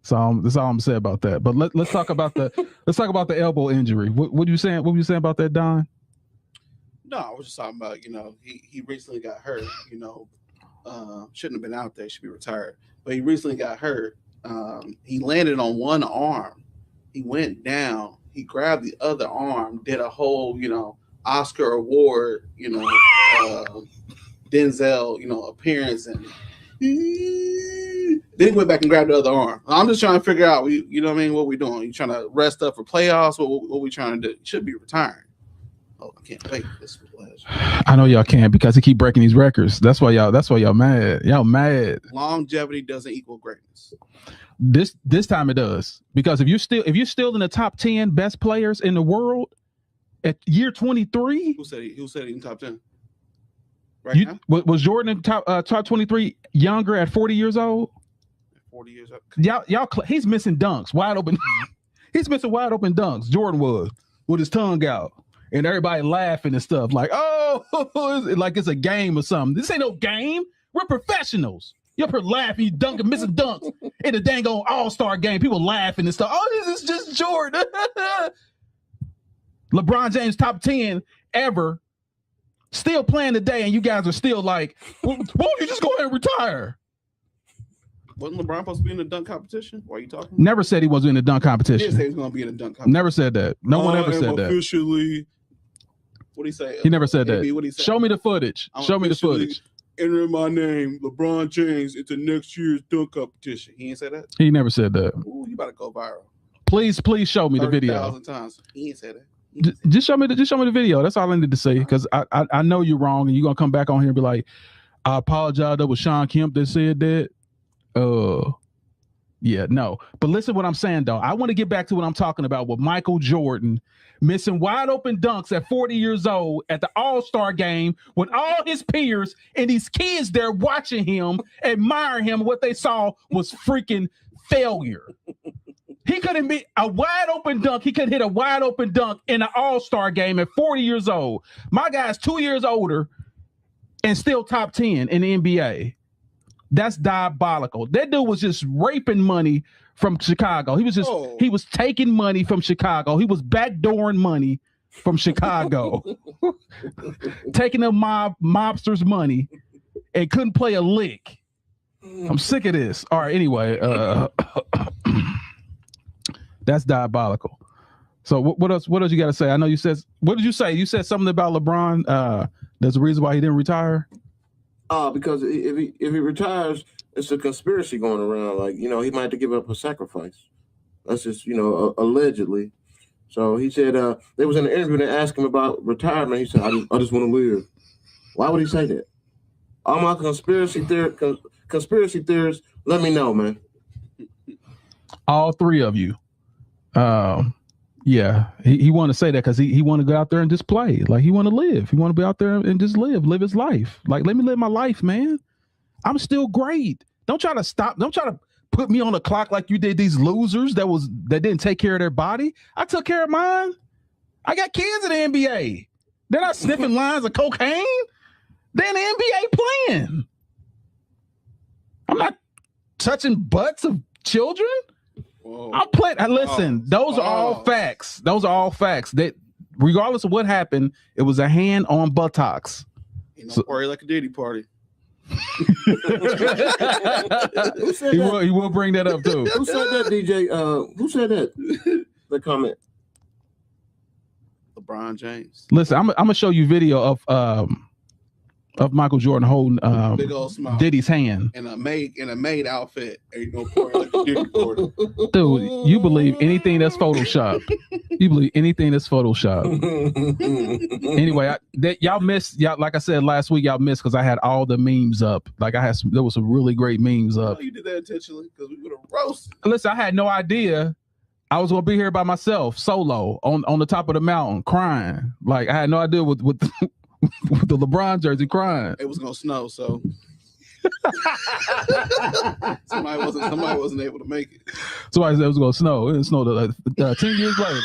that's all I'm gonna say about that. But let's talk about the elbow injury. What are you saying? What were you saying about that, Don? No, I was just talking about, he recently got hurt. Shouldn't have been out there. Should be retired. But he recently got hurt. He landed on one arm. He went down. He grabbed the other arm. Did a whole, Oscar award, Denzel, appearance, and then he went back and grabbed the other arm. I'm just trying to figure out, what we doing? You trying to rest up for playoffs? What we trying to do? You should be retiring. Oh, I can't wait. This was last year. I know y'all can't because he keep breaking these records. That's why y'all mad. Y'all mad. Longevity doesn't equal greatness. This time it does, because if you're still in the top 10 best players in the world at year 23, who said he in top 10? Right now? Was Jordan in top 23 younger at 40 years old? 40 years old. Y'all he's missing dunks, wide open. He's missing wide open dunks. Jordan was with his tongue out. And everybody laughing and stuff like, oh, like it's a game or something. This ain't no game. We're professionals. You're up here laughing, you dunking, missing dunks in a dang old all-star game. People laughing and stuff. Oh, this is just Jordan. LeBron James top 10 ever, still playing today, and you guys are still like, well, why don't you just go ahead and retire? Wasn't LeBron supposed to be in the dunk competition? Why are you talking? Never said he wasn't in the dunk competition. He didn't say he was going to be in the dunk competition. Never said that. No one ever said that. Officially. What did he say? He never said AB, that. what did he say? Show me the footage. Show me the footage. Entering my name, LeBron James, into next year's dunk competition. He ain't say that? He never said that. Ooh, you about to go viral. Please show me the video. 30,000 times. He ain't said that. Just show me the video. That's all I need to say, because I know you're wrong, and you're gonna come back on here and be like, I apologize. That was Sean Kemp that said that. Yeah, no. But listen what I'm saying, though. I want to get back to what I'm talking about with Michael Jordan missing wide open dunks at 40 years old at the All-Star game with all his peers and these kids there watching him, admiring him. What they saw was freaking failure. He couldn't be a wide open dunk. He could hit a wide open dunk in an All-Star game at 40 years old. My guy's 2 years older and still top 10 in the NBA. That's diabolical. That dude was just raping money from Chicago. He was taking money from Chicago. He was backdooring money from Chicago, taking the mobsters' money, and couldn't play a lick. I'm sick of this. All right, anyway, that's diabolical. So what else you got to say? I know you said, what did you say? You said something about LeBron. There's a reason why he didn't retire. Because if he retires, it's a conspiracy going around. Like, he might have to give up a sacrifice. That's just, allegedly. So he said there was an interview and they asked him about retirement. He said, I just want to live. Why would he say that? All my conspiracy theorists, let me know, man. All three of you. Yeah, he wanted to say that because he want to go out there and just play. Like, he want to live. He want to be out there and just live his life. Like, let me live my life, man. I'm still great. Don't try to stop. Don't try to put me on the clock like you did these losers that didn't take care of their body. I took care of mine. I got kids in the NBA. They're not sniffing lines of cocaine. They're in the NBA playing. I'm not touching butts of children. I'm playing. Listen, those are all facts. Those are all facts. That regardless of what happened, it was a hand on buttocks. Ain't no party like a Diddy party. He will bring that up too. Who said that, DJ? Who said that? The comment. LeBron James. Listen, I'm gonna show you video of Michael Jordan holding big old smile. Diddy's hand in a maid outfit. Ain't no party like a Diddy party. Dude, you believe anything that's Photoshop. You believe anything that's Photoshop. Anyway, y'all missed. Y'all, like I said last week, y'all missed because I had all the memes up. Like, there was some really great memes up. Oh, you did that intentionally because we would have roasted. Listen, I had no idea I was gonna be here by myself, solo, on the top of the mountain, crying. Like, I had no idea with with the LeBron jersey, crying. It was gonna snow, so somebody wasn't able to make it. Somebody said it was gonna snow. It snowed 10 years later.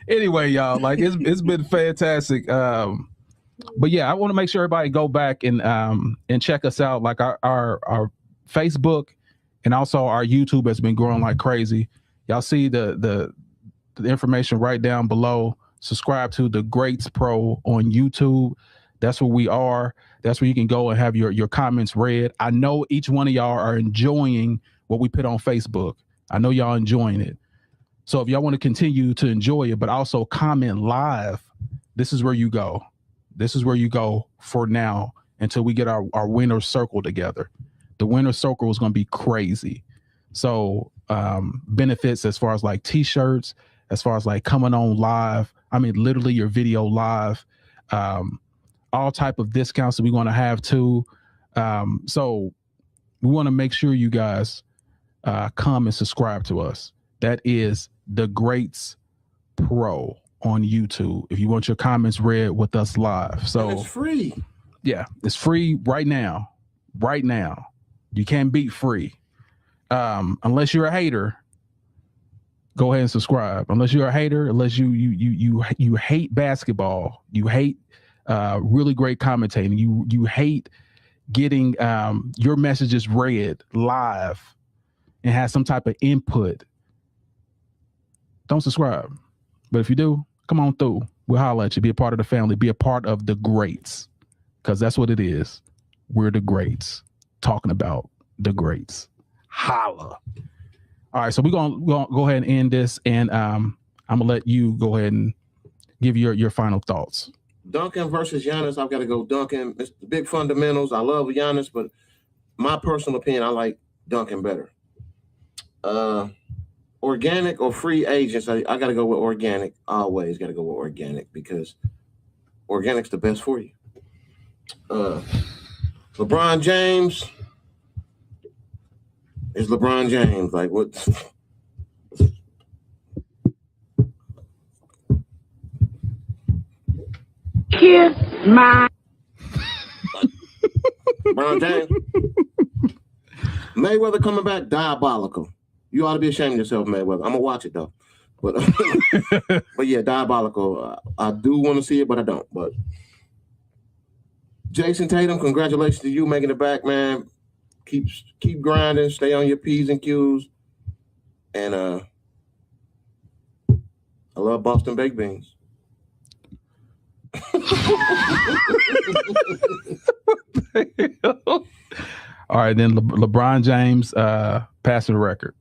Anyway, y'all, like it's been fantastic. But yeah, I want to make sure everybody go back and check us out. Like our Facebook and also our YouTube has been growing like crazy. Y'all see the information right down below. Subscribe to the Greats Pro on YouTube. That's where we are. That's where you can go and have your comments read. I know each one of y'all are enjoying what we put on Facebook. I know y'all enjoying it. So if y'all want to continue to enjoy it, but also comment live, this is where you go. This is where you go for now until we get our winner's circle together. The winner's circle is going to be crazy. So benefits as far as like t-shirts, as far as like coming on live. I mean, literally your video live, all type of discounts that we want to have too. So we want to make sure you guys come and subscribe to us. That is the Greats Pro on YouTube. If you want your comments read with us live. So and it's free. Yeah, it's free right now. Right now. You can't beat free. Unless you're a hater, go ahead and subscribe. Unless you're a hater, unless you hate basketball, you hate really great commentating, you hate getting your messages read live and have some type of input, don't subscribe. But if you do, come on through. We'll holler at you. Be a part of the family. Be a part of the greats, because that's what it is. We're the greats, talking about the greats. Holla. All right, so we're gonna go ahead and end this, and I'm gonna let you go ahead and give your final thoughts. Duncan versus Giannis, I've got to go Duncan. It's the big fundamentals. I love Giannis, but my personal opinion, I like Duncan better. Organic or free agents, I got to go with organic. Always got to go with organic because organic's the best for you. LeBron James is LeBron James. Like what? Kiss my LeBron James. Mayweather coming back, diabolical. You ought to be ashamed of yourself, Mayweather. I'm gonna watch it though, but but yeah, diabolical. I do want to see it, but I don't. But Jason Tatum, congratulations to you making it back, man. Keep grinding, stay on your P's and Q's, and I love Boston baked beans. All right, then LeBron James passing the record.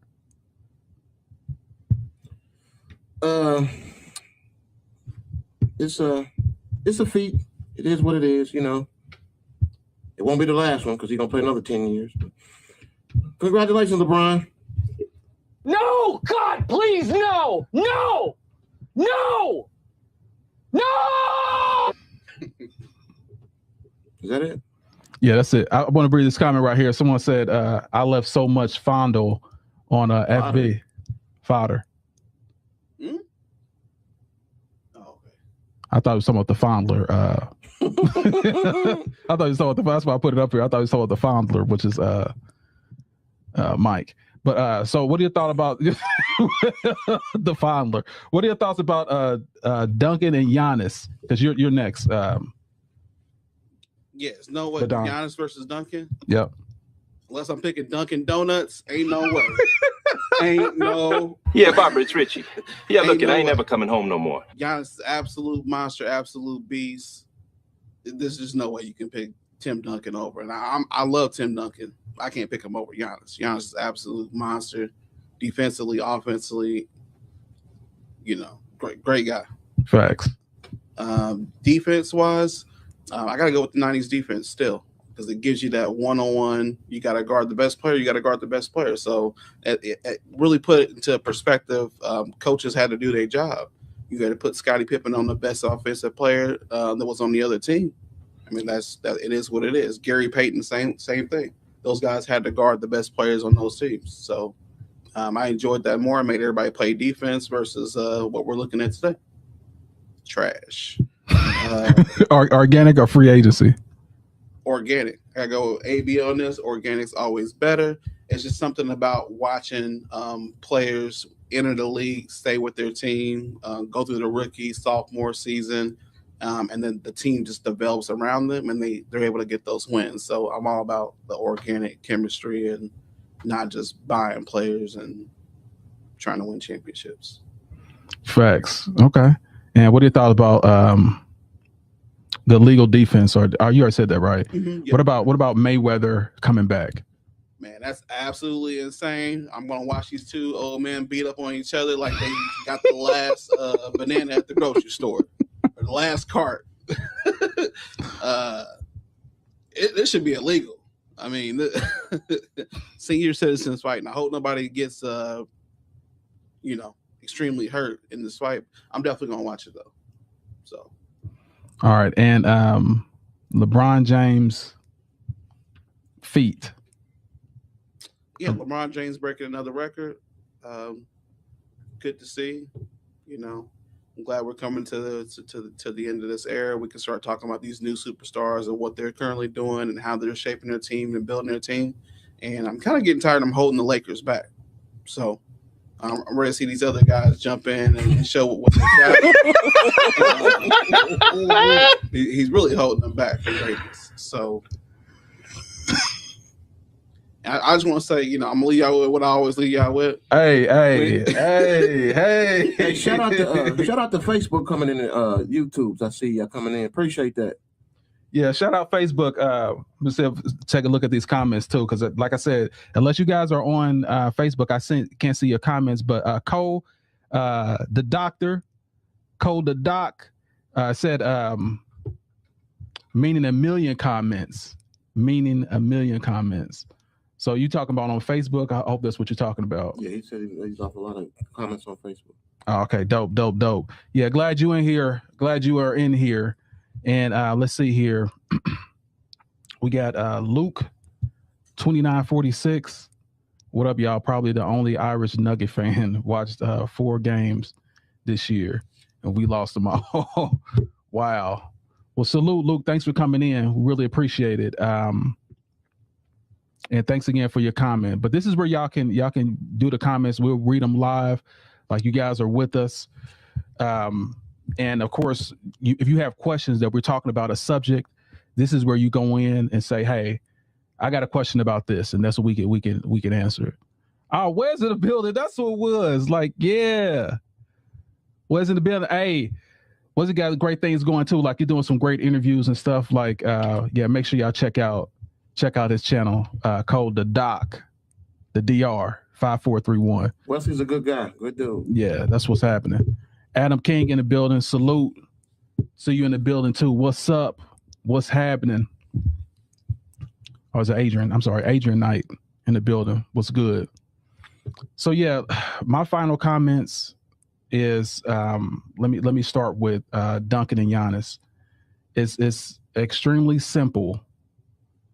It's a feat. It is what it is, you know. It won't be the last one because he's gonna play another 10 years. But congratulations, LeBron. No, God, please, no, no, no, no. Is that it? Yeah, that's it. I want to read this comment right here. Someone said, I left so much fondle on FB. Fodder. Hmm? Oh, okay. I thought it was talking about the fondler. I thought he was talking about that's why I put it up here. I thought he was talking about the fondler, which is Mike. But so what are your thoughts about the fondler? What are your thoughts about Duncan and Giannis? Because you're next. Yes, no way. Giannis versus Duncan. Yep. Unless I'm picking Dunkin' Donuts, ain't no way. Ain't no. Yeah, Barbara, it's Richie. Yeah, Ain't look, no I ain't way. never coming home no more. Giannis is absolute monster, absolute beast. There's just no way you can pick Tim Duncan over. And I love Tim Duncan. I can't pick him over Giannis. Giannis is absolute monster, defensively, offensively. You know, great guy. Facts. Defense wise, I gotta go with the '90s defense still because it gives you that one-on-one. You got to guard the best player. You got to guard the best player. So it really put it into perspective. Coaches had to do their job. You got to put Scottie Pippen on the best offensive player that was on the other team. I mean, that it is what it is. Gary Payton, same thing. Those guys had to guard the best players on those teams. So I enjoyed that more. I made everybody play defense versus what we're looking at today. Trash. Organic or free agency? organic. I go AB on this. Organic's always better. It's just something about watching players enter the league, stay with their team, go through the rookie, sophomore season, and then the team just develops around them, and they're able to get those wins. So I'm all about the organic chemistry and not just buying players and trying to win championships. Facts. Okay. And what are your thoughts about the legal defense? Or you already said that, right? Mm-hmm, What about Mayweather coming back? Man, that's absolutely insane. I'm gonna watch these two old men beat up on each other like they got the last banana at the grocery store, or the last cart. It should be illegal. I mean, senior citizens fighting. I hope nobody gets, extremely hurt in this fight. I'm definitely gonna watch it though. So, all right, and LeBron James feet. Yeah, LeBron James breaking another record. Good to see. I'm glad we're coming to the end of this era. We can start talking about these new superstars and what they're currently doing and how they're shaping their team and building their team. And I'm kind of getting tired of them holding the Lakers back. So I'm ready to see these other guys jump in and show what they got. He's really holding them back from greatness. So I just want to say, I'm gonna leave y'all with what I always leave y'all with. Hey! Hey, shout out to Facebook coming in, YouTubes. I see y'all coming in. Appreciate that. Yeah, shout out Facebook. Let's take a look at these comments too, because like I said, unless you guys are on Facebook, can't see your comments. But Cole, the doctor, Cole the doc, said, meaning a million comments. So you talking about on Facebook? I hope that's what you're talking about. Yeah, he said he's off a lot of comments on Facebook. Oh, okay, dope. Yeah, glad you are in here. And let's see here. We got Luke 2946. What up, y'all? Probably the only Irish Nugget fan. Watched 4 games this year, and we lost them all. Wow. Well, salute, Luke. Thanks for coming in. We really appreciate it. And thanks again for your comment. But this is where y'all can do the comments. We'll read them live, like you guys are with us. And of course, if you have questions that we're talking about a subject, this is where you go in and say, "Hey, I got a question about this," and that's what we can answer it. Oh, where's in the building? That's what it was. Like, yeah, where's in the building? Hey, where's it got great things going too? Like you're doing some great interviews and stuff. Like, yeah, make sure y'all check out his channel, called the Doc, the DR 5431. Wesley's a good guy, good dude. Yeah, that's what's happening. Adam King in the building. Salute. See you in the building too. What's up? What's happening? Or is it Adrian? I'm sorry, Adrian Knight in the building. What's good? So yeah, my final comments is let me start with Duncan and Giannis. It's extremely simple.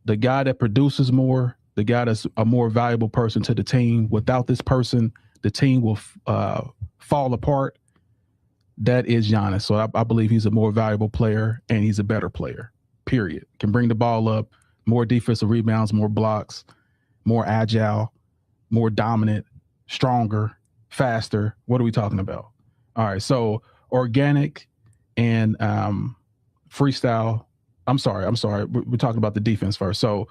The guy that produces more, the guy that's a more valuable person to the team. Without this person, the team will fall apart. That is Giannis. So I believe he's a more valuable player and he's a better player, period. Can bring the ball up, more defensive rebounds, more blocks, more agile, more dominant, stronger, faster. What are we talking about? All right. So organic and freestyle. I'm sorry. We're talking about the defense first. So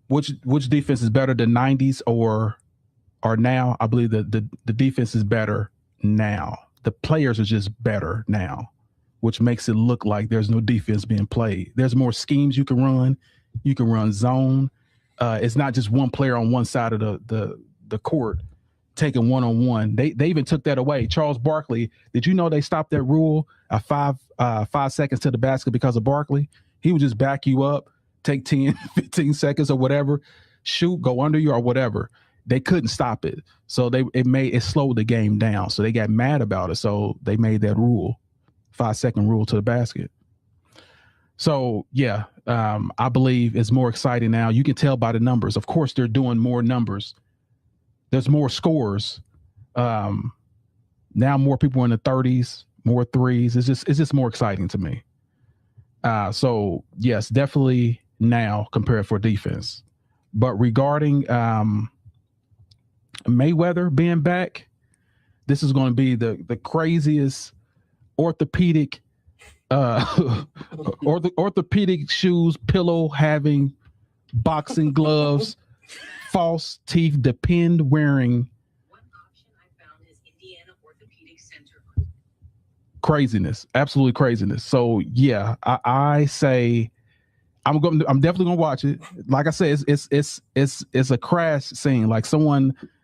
which defense is better, the 90s or now? I believe that the defense is better now. The players are just better now, which makes it look like there's no defense being played. There's more schemes you can run. You can run zone. It's not just one player on one side of the court taking one-on-one. They even took that away. Charles Barkley, did you know they stopped that rule of 5 seconds to the basket because of Barkley? He would just back you up, take 10, 15 seconds or whatever, shoot, go under you or whatever. They couldn't stop it. So it slowed the game down. So they got mad about it. So they made that rule, 5-second rule to the basket. So yeah, I believe it's more exciting now. You can tell by the numbers. Of course, they're doing more numbers. There's more scores. Now more people are in the 30s, more threes. It's just more exciting to me. So yes, definitely now compared for defense. But regarding Mayweather being back, this is going to be the craziest orthopedic orthopedic shoes, pillow having, boxing gloves, false teeth, depend wearing. One option I found is Indiana Orthopedic Center. Craziness, absolutely craziness. So yeah, I say I'm definitely gonna watch it. Like I said, it's a crash scene. Like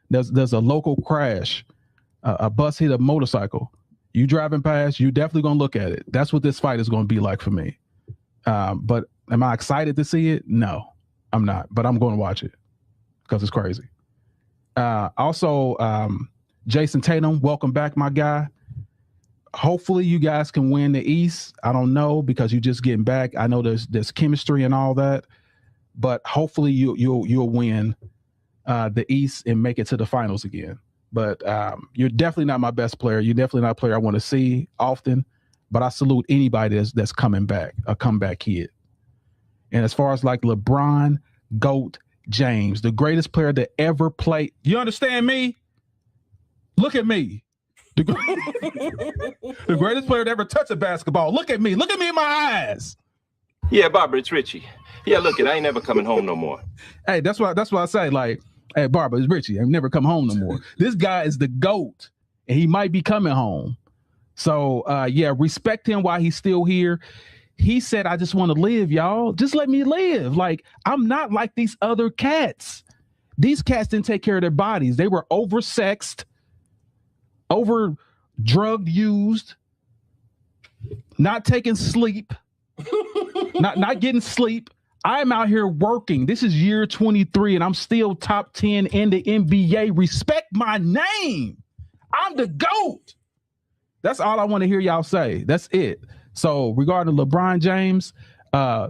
there's a local crash, a bus hit a motorcycle. You driving past, you definitely gonna look at it. That's what this fight is gonna be like for me. But am I excited to see it? No, I'm not. But I'm going to watch it because it's crazy. Also, Jason Tatum, welcome back, my guy. Hopefully you guys can win the East. I don't know because you're just getting back. I know there's chemistry and all that, but hopefully you'll win the East and make it to the finals again. But you're definitely not my best player. You're definitely not a player I want to see often. But I salute anybody that's coming back, a comeback kid. And as far as like LeBron, GOAT, James, the greatest player that ever played. You understand me? Look at me. The greatest player that ever touched a basketball. Look at me. Look at me in my eyes. Yeah, Barbara, it's Richie. Yeah, look, I ain't never coming home no more. Hey, that's why I say, like, hey, Barbara, it's Richie. I've never come home no more. This guy is the GOAT, and he might be coming home. So, yeah, respect him while he's still here. He said, I just want to live, y'all. Just let me live. Like, I'm not like these other cats. These cats didn't take care of their bodies. They were oversexed, over drugged, used, not taking sleep, not getting sleep. I'm out here working. This is year 23, and I'm still top 10 in the NBA. Respect my name. I'm the GOAT. That's all I want to hear y'all say. That's it. So regarding LeBron James,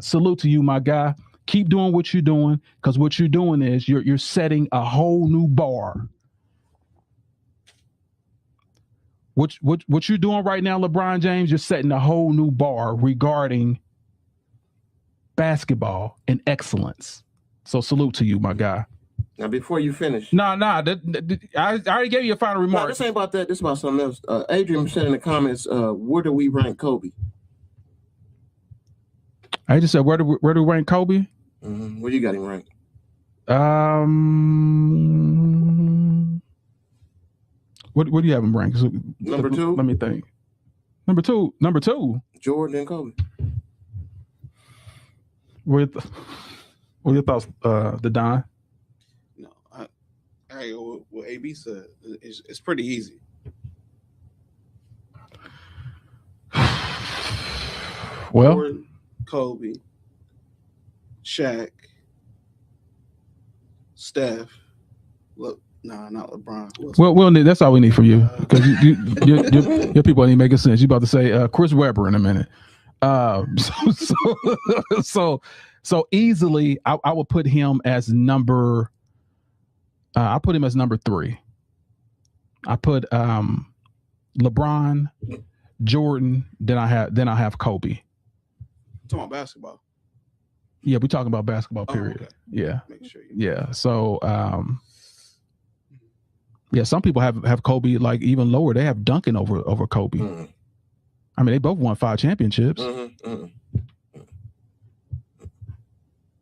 salute to you, my guy. Keep doing what you're doing, because what you're doing is you're setting a whole new bar. What you're doing right now, LeBron James, you're setting a whole new bar regarding basketball and excellence. So salute to you, my guy. Now, before you finish. I already gave you a final remark. No, this ain't about that. This is about something else. Adrian said in the comments, where do we rank Kobe? I just said, where do we rank Kobe? Mm-hmm. Where you got him ranked? What do you have him ranked? So, number 2? Let me think. Number two. Jordan and Kobe. What are your thoughts, the Don? No, I what AB said. It's pretty easy. Well, Jordan, Kobe, Shaq, Steph. Look, not LeBron. Well, that's all we need from you, because your people ain't making sense. You about to say Chris Webber in a minute. So easily, I would put him as number. I put him as number 3. I put LeBron, Jordan. Then I have Kobe. Talking about basketball. Yeah, we're talking about basketball. Period. Okay. Yeah. Make sure you. Yeah. So, yeah, some people have Kobe like even lower. They have Duncan over Kobe. Mm-hmm. I mean, they both won 5 championships. Mm-hmm. Mm-hmm.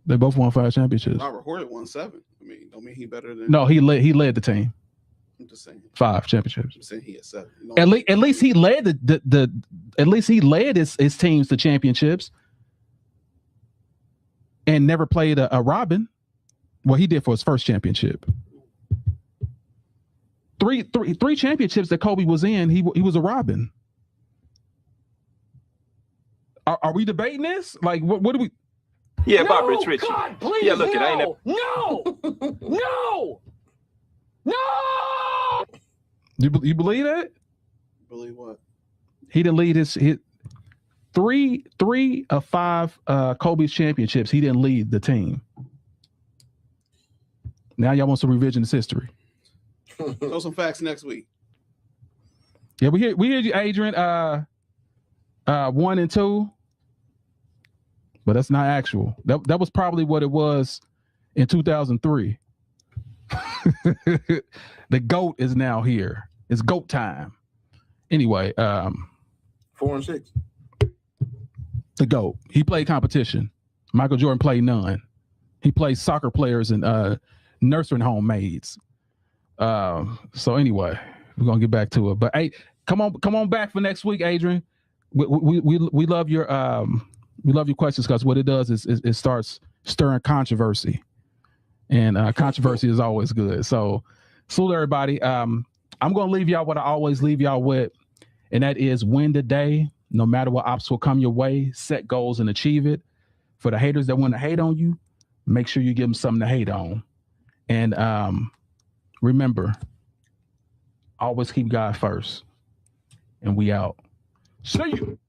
They both won 5 championships. Robert Horry won 7. I mean, don't mean he better than. No, he led the team. I'm just saying 5 championships. I'm saying he had 7. At least he led at least he led his teams to championships, and never played a Robin. Well, he did for his first championship. Three championships that Kobe was in, he was a Robin. Are we debating this? Like, what do we? Yeah, Barbara, it's Richie. God, please, Yeah, look, I ain't never. No! You believe that? Believe what? He didn't lead his 3 of 5 Kobe's championships. He didn't lead the team. Now y'all want some revisionist history. Throw some facts next week. Yeah, we hear you, Adrian. 1 and 2. but that's not actual. That was probably what it was in 2003. The GOAT is now here. It's GOAT time. Anyway, 4-6. The GOAT. He played competition. Michael Jordan played none. He played soccer players and nursing home maids. So anyway, we're gonna get back to it. But hey, come on back for next week, Adrian. We love your questions, because what it does is it starts stirring controversy, and controversy is always good. So salute everybody. I'm gonna leave y'all what I always leave y'all with, and that is win the day. No matter what obstacle come your way, set goals and achieve it. For the haters that want to hate on you, make sure you give them something to hate on. And remember, always keep God first. And we out. See you.